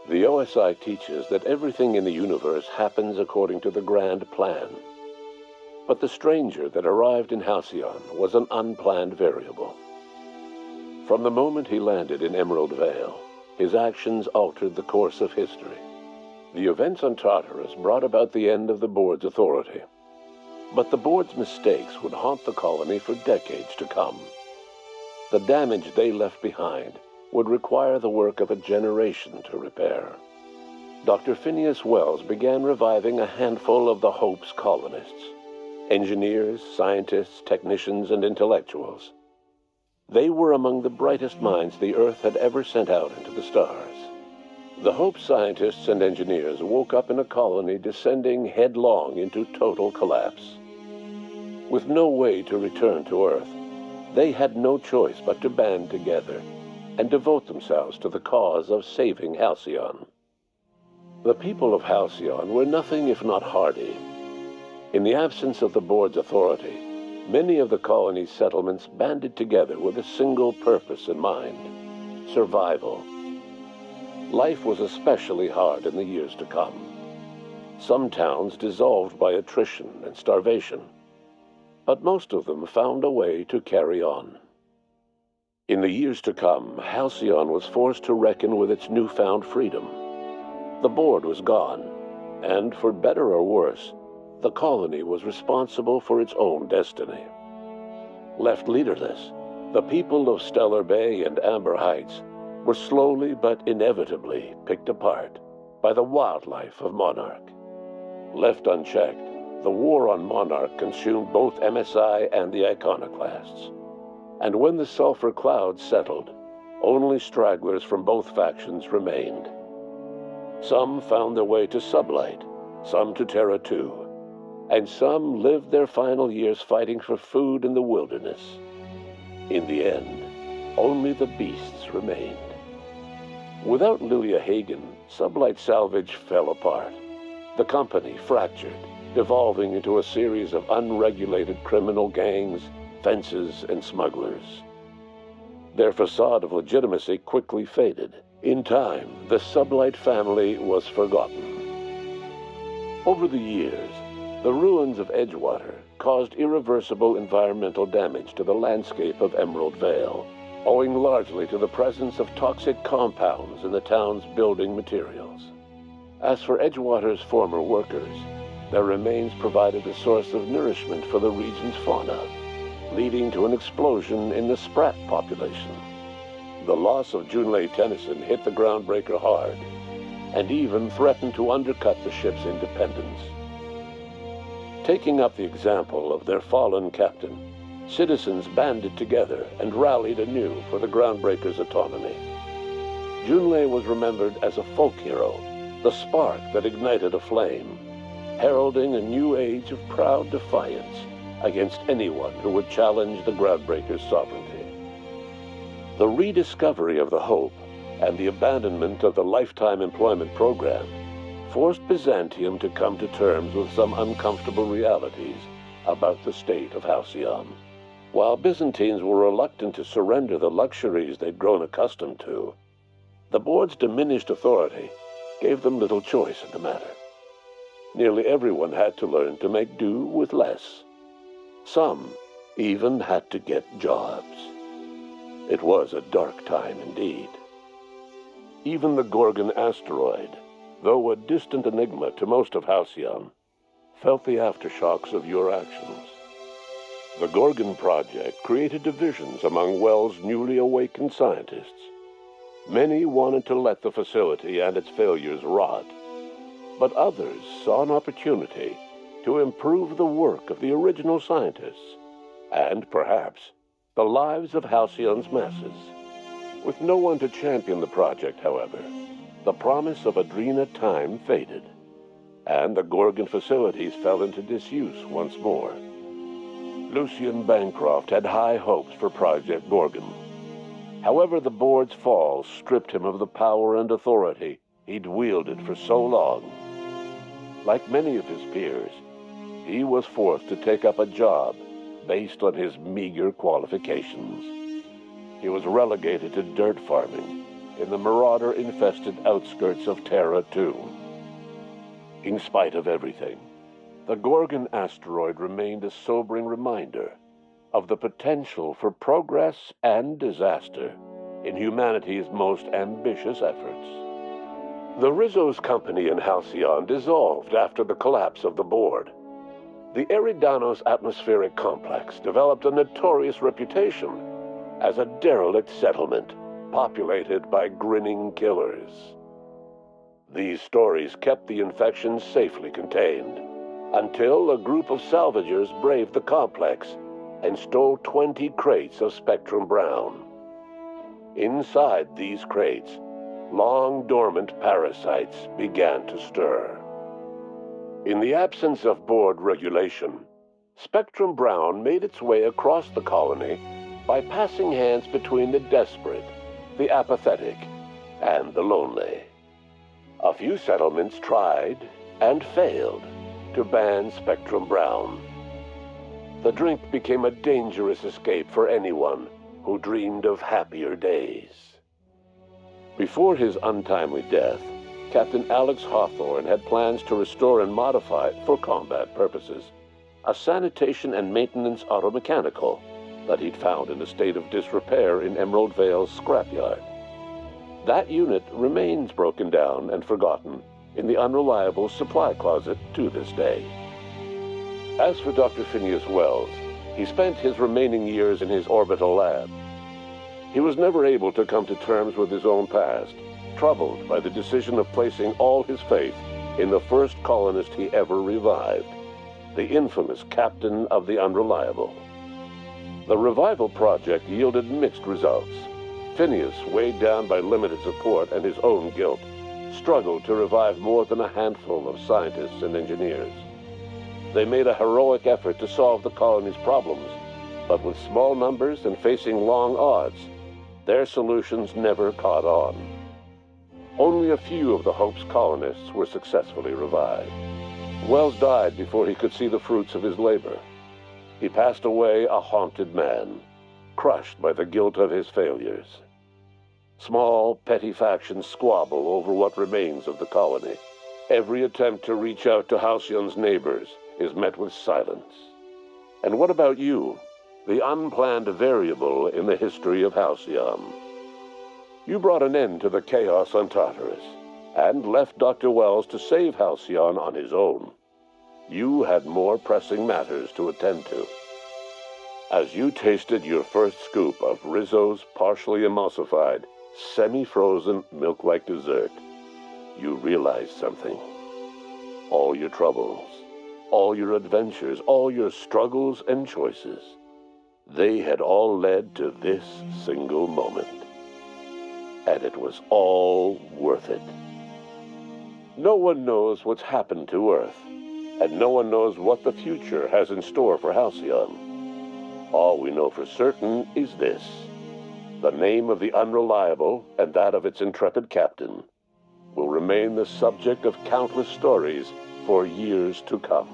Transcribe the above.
The OSI teaches that everything in the universe happens according to the grand plan. But the stranger that arrived in Halcyon was an unplanned variable. From the moment he landed in Emerald Vale, his actions altered the course of history. The events on Tartarus brought about the end of the board's authority. But the board's mistakes would haunt the colony for decades to come. The damage they left behind would require the work of a generation to repair. Dr. Phineas Wells began reviving a handful of the Hope's colonists. Engineers, scientists, technicians, and intellectuals. They were among the brightest minds the Earth had ever sent out into the stars. The Hope scientists and engineers woke up in a colony descending headlong into total collapse. With no way to return to Earth, they had no choice but to band together and devote themselves to the cause of saving Halcyon. The people of Halcyon were nothing if not hardy. In the absence of the board's authority, many of the colony's settlements banded together with a single purpose in mind: survival. Life was especially hard in the years to come. Some towns dissolved by attrition and starvation, but most of them found a way to carry on. In the years to come, Halcyon was forced to reckon with its newfound freedom. The board was gone, and for better or worse, the colony was responsible for its own destiny. Left leaderless, the people of Stellar Bay and Amber Heights were slowly but inevitably picked apart by the wildlife of Monarch. Left unchecked, the war on Monarch consumed both MSI and the Iconoclasts. And when the sulfur clouds settled, only stragglers from both factions remained. Some found their way to Sublight, some to Terra 2, and some lived their final years fighting for food in the wilderness. In the end, only the beasts remained. Without Lilia Hagen, Sublight Salvage fell apart. The company fractured, devolving into a series of unregulated criminal gangs, fences, and smugglers. Their facade of legitimacy quickly faded. In time, the Sublight family was forgotten. Over the years, the ruins of Edgewater caused irreversible environmental damage to the landscape of Emerald Vale, owing largely to the presence of toxic compounds in the town's building materials. As for Edgewater's former workers, their remains provided a source of nourishment for the region's fauna, leading to an explosion in the sprat population. The loss of Junlei Tennyson hit the Groundbreaker hard, and even threatened to undercut the ship's independence. Taking up the example of their fallen captain, citizens banded together and rallied anew for the Groundbreaker's autonomy. Junlei was remembered as a folk hero, the spark that ignited a flame, heralding a new age of proud defiance against anyone who would challenge the Groundbreaker's sovereignty. The rediscovery of the Hope and the abandonment of the lifetime employment program forced Byzantium to come to terms with some uncomfortable realities about the state of Halcyon. While Byzantines were reluctant to surrender the luxuries they'd grown accustomed to, the board's diminished authority gave them little choice in the matter. Nearly everyone had to learn to make do with less. Some even had to get jobs. It was a dark time indeed. Even the Gorgon asteroid, though a distant enigma to most of Halcyon, felt the aftershocks of your actions. The Gorgon project created divisions among Wells' newly awakened scientists. Many wanted to let the facility and its failures rot, but others saw an opportunity to improve the work of the original scientists, and perhaps the lives of Halcyon's masses. With no one to champion the project, however, the promise of Adrena time faded, and the Gorgon facilities fell into disuse once more. Lucian Bancroft had high hopes for Project Gorgon. However, the board's fall stripped him of the power and authority he'd wielded for so long. Like many of his peers, he was forced to take up a job based on his meager qualifications. He was relegated to dirt farming, in the marauder-infested outskirts of Terra 2. In spite of everything, the Gorgon asteroid remained a sobering reminder of the potential for progress and disaster in humanity's most ambitious efforts. The Rizzo's company in Halcyon dissolved after the collapse of the board. The Eridanos atmospheric complex developed a notorious reputation as a derelict settlement populated by grinning killers. These stories kept the infection safely contained until a group of salvagers braved the complex and stole 20 crates of Spectrum Brown. Inside these crates, long-dormant parasites began to stir. In the absence of board regulation, Spectrum Brown made its way across the colony by passing hands between the desperate, the apathetic, and the lonely. A few settlements tried and failed to ban Spectrum Brown. The drink became a dangerous escape for anyone who dreamed of happier days. Before his untimely death, Captain Alex Hawthorne had plans to restore and modify, for combat purposes, a sanitation and maintenance automechanical that he'd found in a state of disrepair in Emerald Vale's scrapyard. That unit remains broken down and forgotten in the unreliable supply closet to this day. As for Dr. Phineas Wells, he spent his remaining years in his orbital lab. He was never able to come to terms with his own past, troubled by the decision of placing all his faith in the first colonist he ever revived, the infamous Captain of the Unreliable. The revival project yielded mixed results. Phineas, weighed down by limited support and his own guilt, struggled to revive more than a handful of scientists and engineers. They made a heroic effort to solve the colony's problems, but with small numbers and facing long odds, their solutions never caught on. Only a few of the Hope's colonists were successfully revived. Wells died before he could see the fruits of his labor. He passed away a haunted man, crushed by the guilt of his failures. Small, petty factions squabble over what remains of the colony. Every attempt to reach out to Halcyon's neighbors is met with silence. And what about you, the unplanned variable in the history of Halcyon? You brought an end to the chaos on Tartarus, and left Dr. Wells to save Halcyon on his own. You had more pressing matters to attend to. As you tasted your first scoop of Rizzo's partially emulsified, semi-frozen milk-like dessert, you realized something. All your troubles, all your adventures, all your struggles and choices, they had all led to this single moment. And it was all worth it. No one knows what's happened to Earth, and no one knows what the future has in store for Halcyon. All we know for certain is this: the name of the Unreliable and that of its intrepid captain will remain the subject of countless stories for years to come.